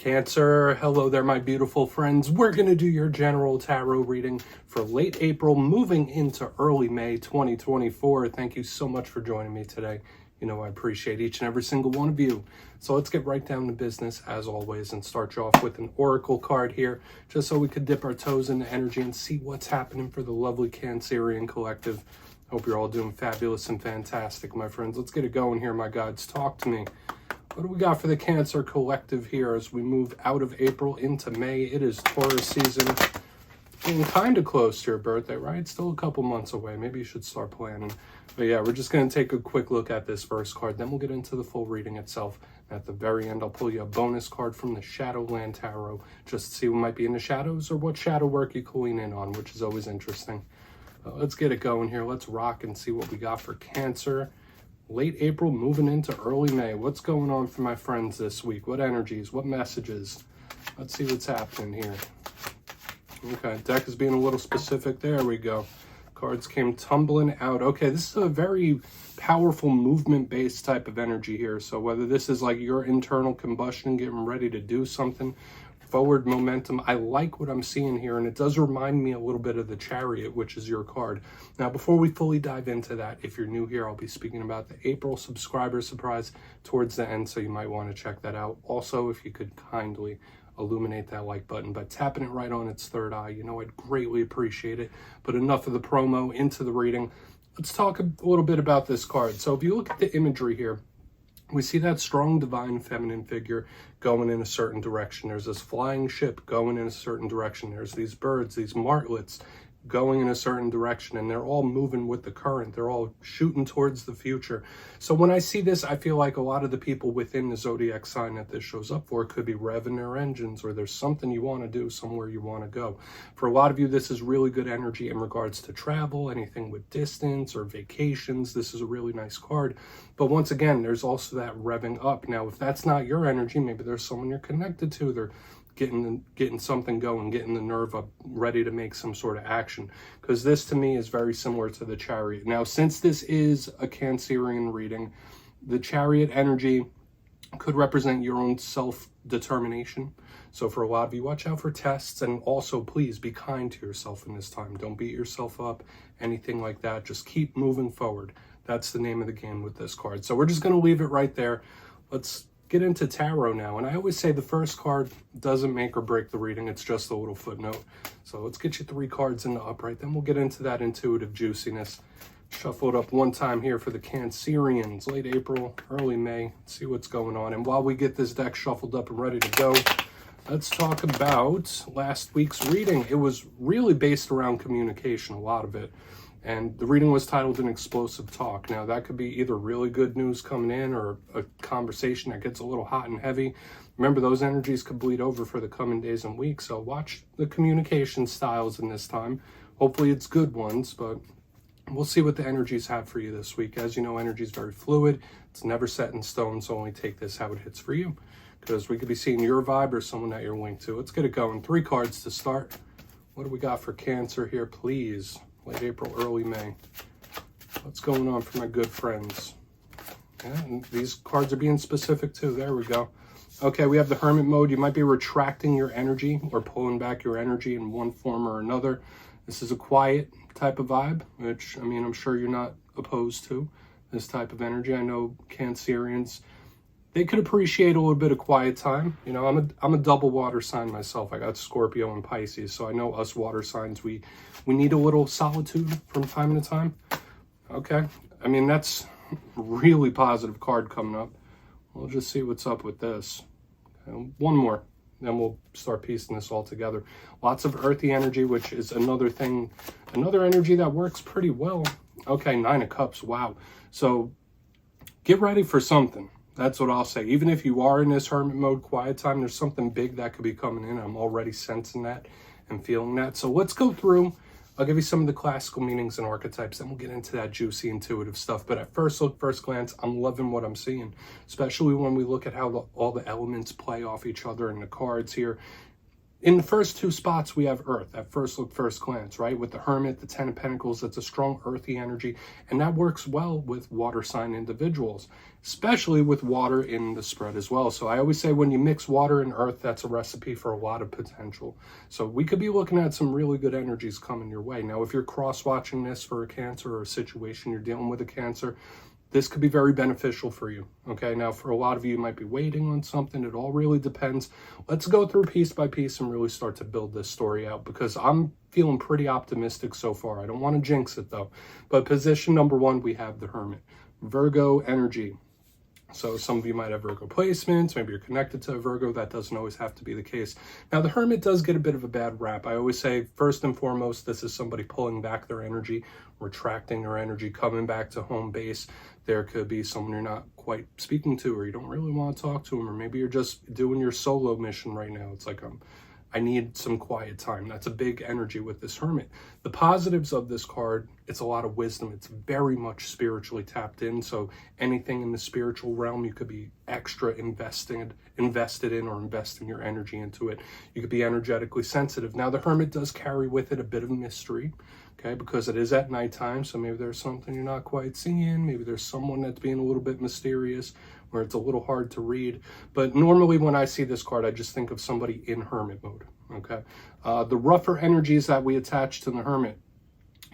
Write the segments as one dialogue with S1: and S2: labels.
S1: Cancer, hello there, my beautiful friends. We're going to do your general tarot reading for late April, moving into early May 2024. Thank you so much for joining me today. You know, I appreciate each and every single one of you. So let's get right down to business as always and start you off with an oracle card here, just so we could dip our toes into energy and see what's happening for the lovely Cancerian collective. Hope you're all doing fabulous and fantastic, my friends. Let's get it going here, my guides. Talk to me. What do we got for the Cancer collective here as we move out of April into May? It is Taurus season. Getting kind of close to your birthday, right? Still a couple months away. Maybe you should start planning. But yeah, we're just going to take a quick look at this first card. Then we'll get into the full reading itself. At the very end, I'll pull you a bonus card from the Shadowland Tarot, just to see what might be in the shadows or what shadow work you can lean in on, which is always interesting. Let's get it going here. Let's rock and see what we got for Cancer. Late April, moving into early May. What's going on for my friends this week? What energies? What messages? Let's see what's happening here. Okay, deck is being a little specific. There we go. Cards came tumbling out. Okay, this is a very powerful movement-based type of energy here. So whether this is like your internal combustion, getting ready to do something, forward momentum, I like what I'm seeing here, and it does remind me a little bit of the Chariot, which is your card. Now, before we fully dive into that, if you're new here, I'll be speaking about the April subscriber surprise towards the end, so you might want to check that out. Also, if you could kindly illuminate that like button by tapping it right on its third eye, you know, I'd greatly appreciate it. But enough of the promo, into the reading. Let's talk a little bit about this card. So if you look at the imagery here, we see that strong divine feminine figure going in a certain direction. There's this flying ship going in a certain direction. There's these birds, these martlets going in a certain direction, and they're all moving with the current. They're all shooting towards the future. So when I see this, I feel like a lot of the people within the zodiac sign that this shows up for could be revving their engines, or there's something you want to do, somewhere you want to go. For a lot of you, this is really good energy in regards to travel, anything with distance or vacations. This is a really nice card. But once again, there's also that revving up. Now, if that's not your energy, maybe there's someone you're connected to. They're getting something going, getting the nerve up, ready to make some sort of action. Because this, to me, is very similar to the Chariot. Now, since this is a Cancerian reading, the Chariot energy could represent your own self-determination. So for a lot of you, watch out for tests, and also please be kind to yourself in this time. Don't beat yourself up, anything like that. Just keep moving forward. That's the name of the game with this card. So we're just going to leave it right there. Let's get into tarot now. And I always say the first card doesn't make or break the reading. It's just a little footnote. So let's get you 3 cards in the upright. Then we'll get into that intuitive juiciness. Shuffle it up one time here for the Cancerians. Late April, early May. See what's going on. And while we get this deck shuffled up and ready to go, let's talk about last week's reading. It was really based around communication, a lot of it. And the reading was titled An Explosive Talk. Now, that could be either really good news coming in or a conversation that gets a little hot and heavy. Remember, those energies could bleed over for the coming days and weeks. So watch the communication styles in this time. Hopefully it's good ones, but we'll see what the energies have for you this week. As you know, energy is very fluid. It's never set in stone, so only take this how it hits for you. Because we could be seeing your vibe or someone that you're linked to. Let's get it going. 3 cards to start. What do we got for Cancer here, please? Late April, early May. What's going on for my good friends? Yeah, and these cards are being specific too. There we go. Okay, we have the Hermit mode. You might be retracting your energy or pulling back your energy in one form or another. This is a quiet type of vibe, which, I mean, I'm sure you're not opposed to this type of energy. I know Cancerians, they could appreciate a little bit of quiet time. You know, I'm a double water sign myself. I got Scorpio and Pisces, so I know us water signs, we need a little solitude from time to time. Okay, I mean, that's a really positive card coming up. We'll just see what's up with this. Okay, one more, then we'll start piecing this all together. Lots of earthy energy, which is another thing, another energy that works pretty well. Okay, 9 of Cups, wow. So get ready for something. That's what I'll say. Even if you are in this hermit mode, quiet time, there's something big that could be coming in. I'm already sensing that and feeling that. So let's go through. I'll give you some of the classical meanings and archetypes, then we'll get into that juicy, intuitive stuff. But at first look, first glance, I'm loving what I'm seeing, especially when we look at how all the elements play off each other in the cards here. In the first two spots, we have Earth, at first look, first glance, right? With the Hermit, the Ten of Pentacles, that's a strong earthy energy, and that works well with water sign individuals, especially with water in the spread as well. So I always say when you mix water and Earth, that's a recipe for a lot of potential. So we could be looking at some really good energies coming your way. Now, if you're cross-watching this for a Cancer or a situation you're dealing with a Cancer, this could be very beneficial for you. Okay, now for a lot of you might be waiting on something. It all really depends. Let's go through piece by piece and really start to build this story out, because I'm feeling pretty optimistic so far. I don't want to jinx it though. But position number one, we have the Hermit. Virgo energy. So some of you might have Virgo placements, maybe you're connected to a Virgo. That doesn't always have to be the case. Now, the Hermit does get a bit of a bad rap. I always say, first and foremost, this is somebody pulling back their energy, retracting their energy, coming back to home base. There could be someone you're not quite speaking to, or you don't really want to talk to them, or maybe you're just doing your solo mission right now. It's like, I need some quiet time. That's a big energy with this Hermit. The positives of this card, it's a lot of wisdom. It's very much spiritually tapped in. So anything in the spiritual realm, you could be extra invested in, or investing your energy into it. You could be energetically sensitive. Now, the Hermit does carry with it a bit of mystery, okay, because it is at nighttime. So maybe there's something you're not quite seeing. Maybe there's someone that's being a little bit mysterious, where it's a little hard to read. But normally when I see this card, I just think of somebody in Hermit mode, okay? The rougher energies that we attach to the Hermit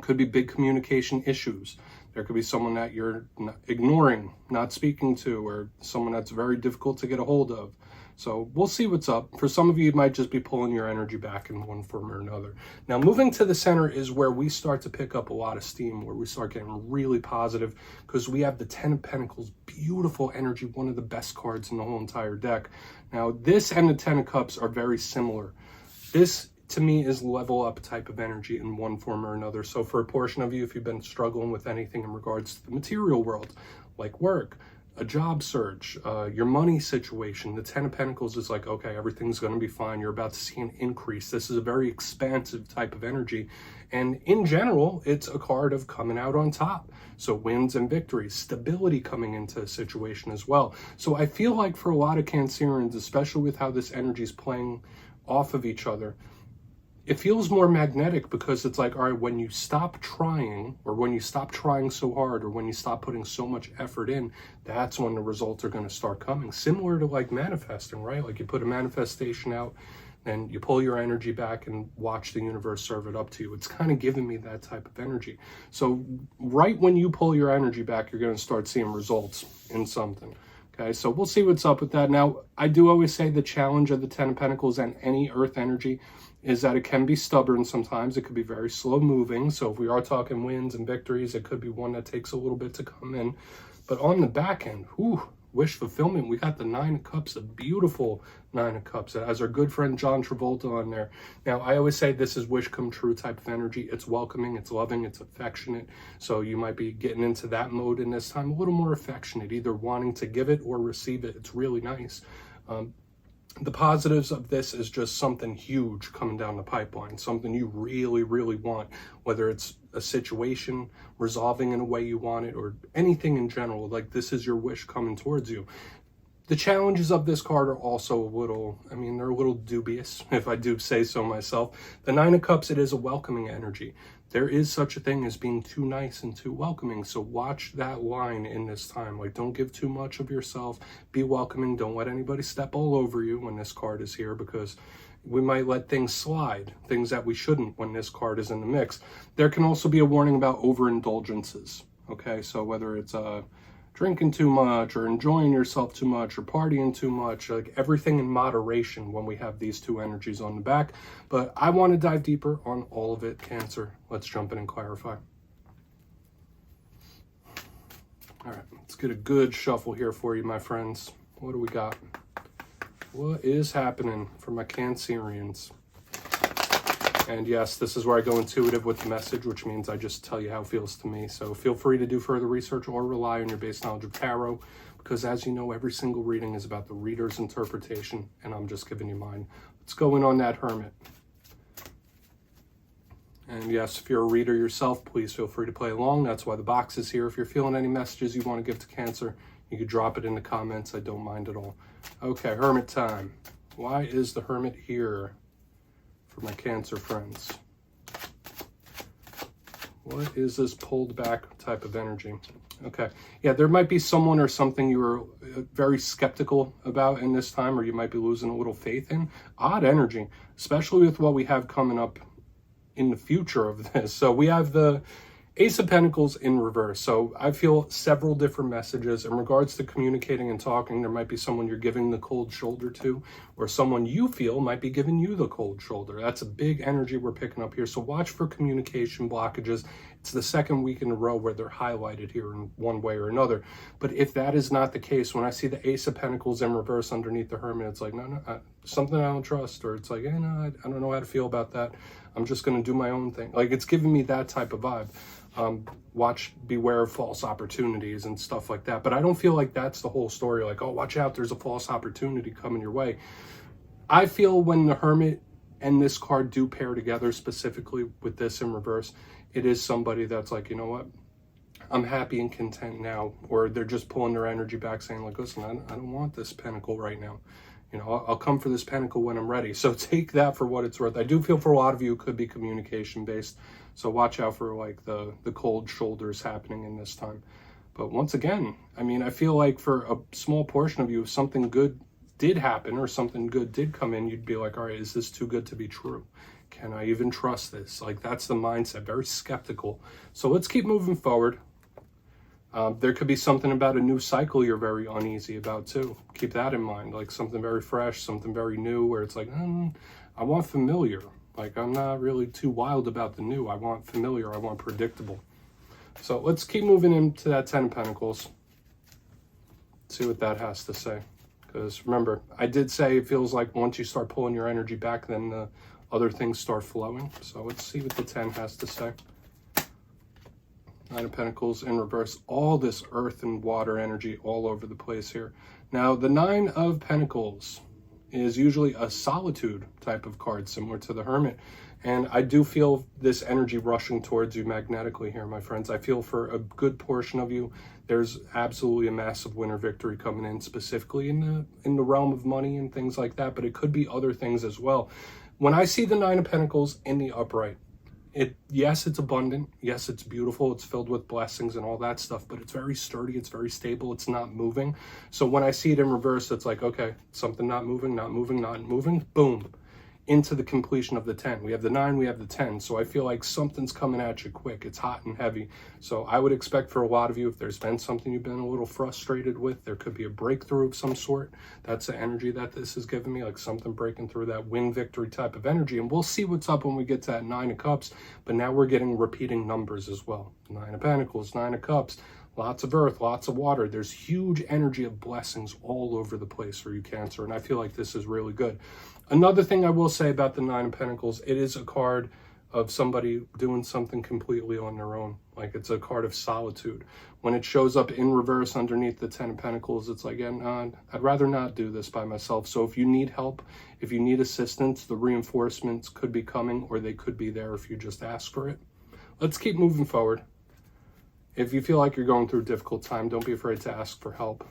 S1: could be big communication issues. There could be someone that you're ignoring, not speaking to, or someone that's very difficult to get a hold of. So we'll see what's up. For some of you, it might just be pulling your energy back in one form or another. Now, moving to the center is where we start to pick up a lot of steam, where we start getting really positive, because we have the Ten of Pentacles, beautiful energy, one of the best cards in the whole entire deck. Now, this and the Ten of Cups are very similar. This, to me, is level up type of energy in one form or another. So for a portion of you, if you've been struggling with anything in regards to the material world, like work, a job search, your money situation, the Ten of Pentacles is like, okay, everything's going to be fine. You're about to see an increase. This is a very expansive type of energy. And in general, it's a card of coming out on top. So wins and victories, stability coming into a situation as well. So I feel like for a lot of Cancerians, especially with how this energy is playing off of each other, it feels more magnetic, because it's like, all right, when you stop trying, or when you stop trying so hard, or when you stop putting so much effort in, that's when the results are going to start coming. Similar to like manifesting, right? Like you put a manifestation out and you pull your energy back and watch the universe serve it up to you. It's kind of giving me that type of energy. So right when you pull your energy back, you're going to start seeing results in something. Okay, so we'll see what's up with that. Now, I do always say the challenge of the Ten of Pentacles and any earth energy is that it can be stubborn sometimes. It could be very slow moving. So if we are talking wins and victories, it could be one that takes a little bit to come in. But on the back end, wish fulfillment. We got the Nine of Cups, a beautiful Nine of Cups. It has our good friend John Travolta on there. Now, I always say this is wish come true type of energy. It's welcoming, it's loving, it's affectionate. So you might be getting into that mode in this time, a little more affectionate, either wanting to give it or receive it. It's really nice. The positives of this is just something huge coming down the pipeline, something you really, really want, whether it's a situation resolving in a way you want it, or anything in general. Like, this is your wish coming towards you. The challenges of this card are also a little, they're a little dubious, if I do say so myself. The Nine of Cups, it is a welcoming energy. There is such a thing as being too nice and too welcoming. So watch that line in this time. Like, don't give too much of yourself. Be welcoming. Don't let anybody step all over you when this card is here, because we might let things slide, things that we shouldn't when this card is in the mix. There can also be a warning about overindulgences. Okay, so whether it's drinking too much, or enjoying yourself too much, or partying too much, like everything in moderation when we have these two energies on the back. But I want to dive deeper on all of it, Cancer. Let's jump in and clarify. All right, let's get a good shuffle here for you, my friends. What do we got? What is happening for my Cancerians? And yes, this is where I go intuitive with the message, which means I just tell you how it feels to me. So feel free to do further research or rely on your base knowledge of tarot, because as you know, every single reading is about the reader's interpretation, and I'm just giving you mine. Let's go in on that Hermit. And yes, if you're a reader yourself, please feel free to play along. That's why the box is here. If you're feeling any messages you want to give to Cancer, you can drop it in the comments. I don't mind at all. Okay, Hermit time. Why is the Hermit here? for my Cancer friends. What is this pulled back type of energy? Okay. Yeah, there might be someone or something you were very skeptical about in this time, or you might be losing a little faith in. Odd energy, especially with what we have coming up in the future of this. So we have the Ace of Pentacles in reverse. So I feel several different messages in regards to communicating and talking. There might be someone you're giving the cold shoulder to, or someone you feel might be giving you the cold shoulder. That's a big energy we're picking up here. So watch for communication blockages. It's the second week in a row where they're highlighted here in one way or another. But if that is not the case, when I see the Ace of Pentacles in reverse underneath the Hermit, it's like, no, something I don't trust, or it's like, no, I don't know how to feel about that. I'm just going to do my own thing. Like, it's giving me that type of vibe. Beware of false opportunities and stuff like that. But I don't feel like that's the whole story. Like, oh, watch out, there's a false opportunity coming your way. I feel when the Hermit and this card do pair together, specifically with this in reverse, it is somebody that's like, you know what, I'm happy and content now. Or they're just pulling their energy back saying like, listen, I don't want this pentacle right now. You know, I'll come for this pentacle when I'm ready. So take that for what it's worth. I do feel for a lot of you it could be communication based. So watch out for like the cold shoulders happening in this time. But once again, I mean, I feel like for a small portion of you, if something good did happen or something good did come in, you'd be like, all right, is this too good to be true? Can I even trust this? Like, that's the mindset, very skeptical. So let's keep moving forward. There could be something about a new cycle you're very uneasy about too. Keep that in mind, like something very fresh, something very new, where it's like, I want familiar. Like, I'm not really too wild about the new. I want familiar, I want predictable. So let's keep moving into that 10 of Pentacles. See what that has to say. Because remember, I did say it feels like once you start pulling your energy back, then the other things start flowing. So let's see what the 10 has to say. 9 of Pentacles in reverse. All this earth and water energy all over the place here. Now, the 9 of Pentacles is usually a solitude type of card, similar to the Hermit. And I do feel this energy rushing towards you magnetically here, my friends. I feel for a good portion of you, there's absolutely a massive winter victory coming in, specifically in the realm of money and things like that, but it could be other things as well. When I see the 9 of Pentacles in the upright, yes, it's abundant. Yes, it's beautiful. It's filled with blessings and all that stuff, but it's very sturdy. It's very stable. It's not moving. So when I see it in reverse, it's like, okay, something not moving, not moving, not moving, boom, into the completion of the 10. We have the 9, we have the 10. So I feel like something's coming at you quick. It's hot and heavy. So I would expect for a lot of you, if there's been something you've been a little frustrated with, there could be a breakthrough of some sort. That's the energy that this is giving me, like something breaking through, that win victory type of energy. And we'll see what's up when we get to that 9 of Cups. But now we're getting repeating numbers as well. 9 of Pentacles, 9 of Cups. Lots of earth, lots of water. There's huge energy of blessings all over the place for you, Cancer. And I feel like this is really good. Another thing I will say about the 9 of Pentacles, it is a card of somebody doing something completely on their own. Like, it's a card of solitude. When it shows up in reverse underneath the 10 of Pentacles, it's like, yeah, I'd rather not do this by myself. So if you need help, if you need assistance, the reinforcements could be coming, or they could be there if you just ask for it. Let's keep moving forward. If you feel like you're going through a difficult time, don't be afraid to ask for help.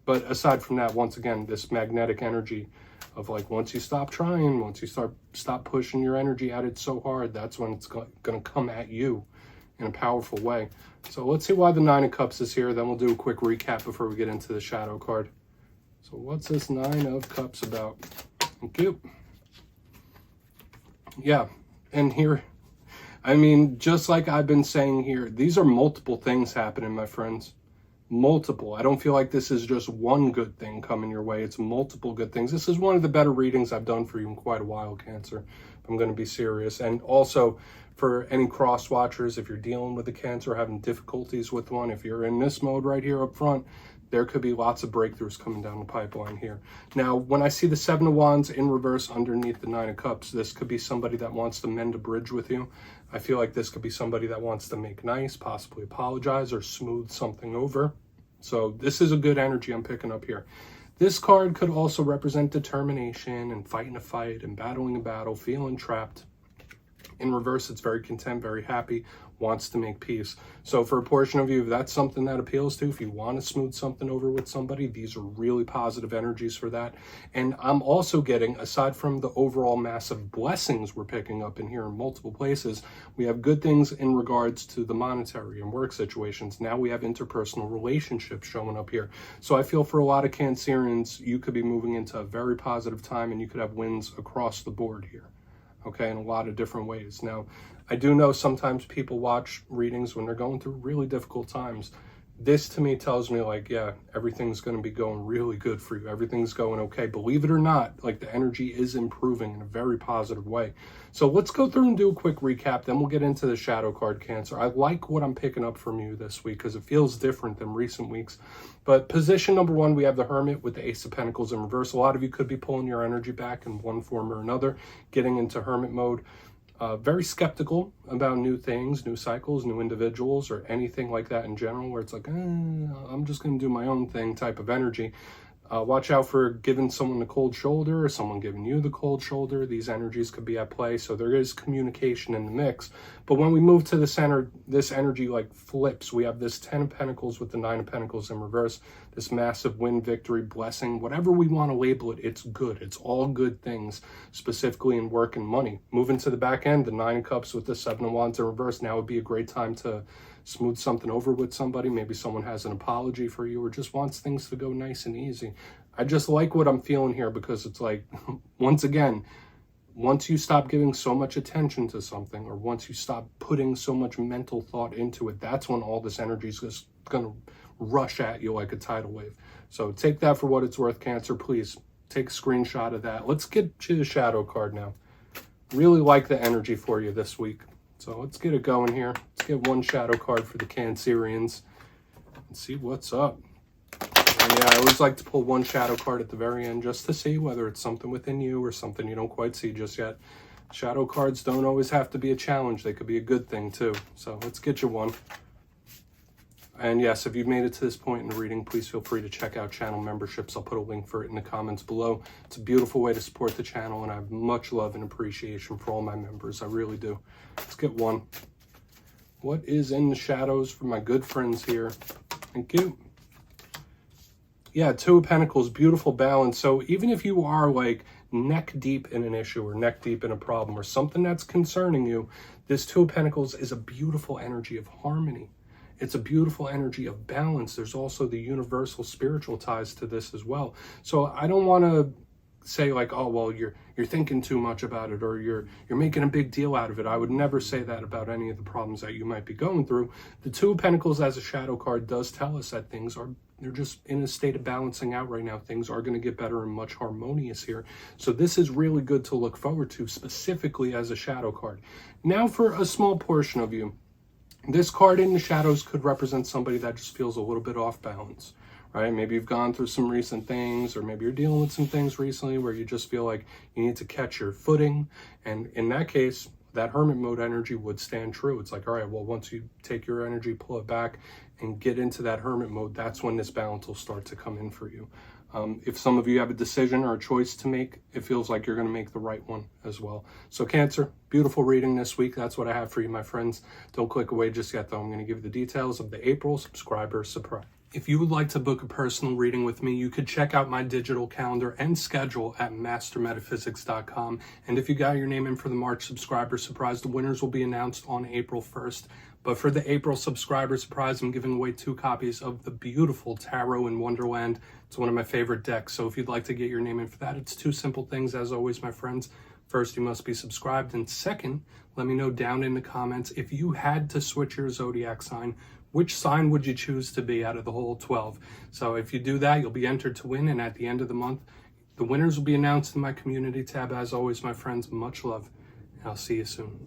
S1: But aside from that, once again, this magnetic energy of like, once you stop trying, once you stop pushing your energy at it so hard, that's when it's going to come at you in a powerful way. So let's see why the 9 of Cups is here. Then we'll do a quick recap before we get into the shadow card. So what's this 9 of Cups about? Thank you. Yeah, and here, I mean, just like I've been saying here, these are multiple things happening, my friends. Multiple. I don't feel like this is just one good thing coming your way. It's multiple good things. This is one of the better readings I've done for you in quite a while, Cancer. I'm going to be serious. And also, for any cross watchers, if you're dealing with a Cancer, having difficulties with one, if you're in this mode right here up front, there could be lots of breakthroughs coming down the pipeline here. Now, when I see the 7 of Wands in reverse underneath the 9 of Cups, this could be somebody that wants to mend a bridge with you. I feel like this could be somebody that wants to make nice, possibly apologize, or smooth something over. So this is a good energy I'm picking up here. This card could also represent determination and fighting a fight and battling a battle, feeling trapped. In reverse, it's very content, very happy, wants to make peace. So for a portion of you, if that's something that appeals to, if you want to smooth something over with somebody, these are really positive energies for that. And I'm also getting, aside from the overall massive blessings we're picking up in here in multiple places, we have good things in regards to the monetary and work situations. Now we have interpersonal relationships showing up here. So I feel for a lot of Cancerians, you could be moving into a very positive time and you could have wins across the board here. Okay, in a lot of different ways. Now, I do know sometimes people watch readings when they're going through really difficult times. This to me tells me like, yeah, everything's going to be going really good for you. Everything's going okay. Believe it or not, like the energy is improving in a very positive way. So let's go through and do a quick recap. Then we'll get into the shadow card, Cancer. I like what I'm picking up from you this week because it feels different than recent weeks. But position number 1, we have the Hermit with the Ace of Pentacles in reverse. A lot of you could be pulling your energy back in one form or another, getting into Hermit mode. Very skeptical about new things, new cycles, new individuals, or anything like that in general, where it's like, I'm just going to do my own thing type of energy. Watch out for giving someone the cold shoulder or someone giving you the cold shoulder. These energies could be at play, so there is communication in the mix. But when we move to the center, this energy like flips. We have this 10 of Pentacles with the 9 of Pentacles in reverse, this massive win, victory, blessing, whatever we want to label it, it's good. It's all good things, specifically in work and money. Moving to the back end, the 9 of Cups with the 7 of Wands in reverse, now would be a great time to smooth something over with somebody. Maybe someone has an apology for you or just wants things to go nice and easy. I just like what I'm feeling here because it's like, once again, once you stop giving so much attention to something, or once you stop putting so much mental thought into it, that's when all this energy is just going to rush at you like a tidal wave. So take that for what it's worth, Cancer. Please take a screenshot of that. Let's get to the shadow card now. Really like the energy for you this week. So let's get it going here. Let's get one shadow card for the Cancerians and see what's up. And yeah, I always like to pull one shadow card at the very end just to see whether it's something within you or something you don't quite see just yet. Shadow cards don't always have to be a challenge. They could be a good thing too. So let's get you one. And yes, if you've made it to this point in the reading, please feel free to check out channel memberships. I'll put a link for it in the comments below. It's a beautiful way to support the channel, and I have much love and appreciation for all my members. I really do. Let's get one. What is in the shadows for my good friends here? Thank you. Yeah, 2 of Pentacles, beautiful balance. So even if you are like neck deep in an issue or neck deep in a problem or something that's concerning you, this 2 of Pentacles is a beautiful energy of harmony. It's a beautiful energy of balance. There's also the universal spiritual ties to this as well. So I don't want to say like, oh, well, you're thinking too much about it, or you're making a big deal out of it. I would never say that about any of the problems that you might be going through. The 2 of Pentacles as a shadow card does tell us that they're just in a state of balancing out right now. Things are going to get better and much harmonious here. So this is really good to look forward to, specifically as a shadow card. Now for a small portion of you, this card in the shadows could represent somebody that just feels a little bit off balance, right? Maybe you've gone through some recent things, or maybe you're dealing with some things recently where you just feel like you need to catch your footing. And in that case, that Hermit mode energy would stand true. It's like, all right, well, once you take your energy, pull it back and get into that Hermit mode, that's when this balance will start to come in for you. If some of you have a decision or a choice to make, it feels like you're going to make the right one as well. So Cancer, beautiful reading this week. That's what I have for you, my friends. Don't click away just yet, though. I'm going to give you the details of the April subscriber surprise. If you would like to book a personal reading with me, you could check out my digital calendar and schedule at mastermetaphysics.com. And if you got your name in for the March subscriber surprise, the winners will be announced on April 1st. But for the April subscriber surprise, I'm giving away 2 copies of the beautiful Tarot in Wonderland. It's one of my favorite decks. So if you'd like to get your name in for that, it's 2 simple things, as always, my friends. First, you must be subscribed. And second, let me know down in the comments, if you had to switch your zodiac sign, which sign would you choose to be out of the whole 12? So if you do that, you'll be entered to win. And at the end of the month, the winners will be announced in my community tab. As always, my friends, much love. And I'll see you soon.